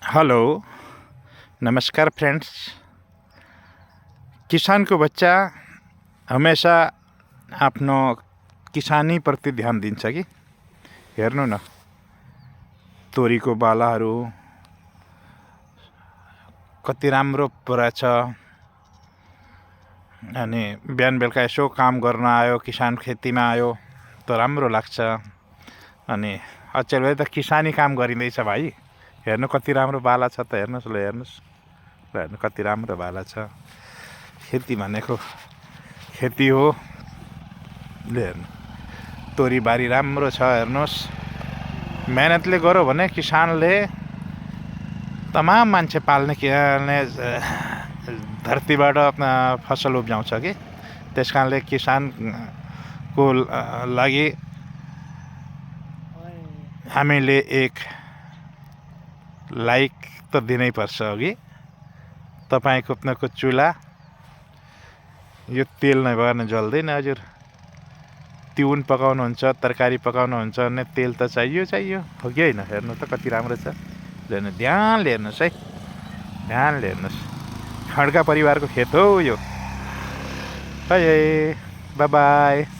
Hello, नमस्कार friends. किसान को बच्चा हमेशा आफ्नो किसानी प्रति ध्यान दिन्छ कि हेर्नु न, तोरीको बालाहरू कति राम्रो परेछ। अनि बिहान बेलुका यसो काम गर्न आयो, किसान खेतीमा आयो त राम्रो लाग्छ। अनि अचेल त किसानी काम गरिँदैछ भाइ। हेर्नु कति राम्रो बाला छ त, हेर्नुहोस् ल, हेर्नुहोस् ल, हेर्नु कति राम्रो बाला छ। खेती भनेको खेती हो। ले हेर्नु तोरी बारी राम्रो छ, हेर्नुहोस्। मेहनतले गर्यो भने किसानले तमाम मान्छे पाल्ने धरतीबाट फसल उब्जाउँछ कि। त्यस कारणले किसानको लागि हामीले एक लाइक त दिनै पर्छ अघि। तपाईँको अपनाको चुला यो तेल नभएर जल्दैन हजुर। तिउन पकाउनुहुन्छ, तरकारी पकाउनुहुन्छ भने तेल त चाहियो हो कि होइन। हेर्नु त कति राम्रो छ। हेर्नु, ध्यानले हेर्नुहोस् है, ध्यानले हेर्नुहोस्। खड्का परिवारको खेत हो यो। By by.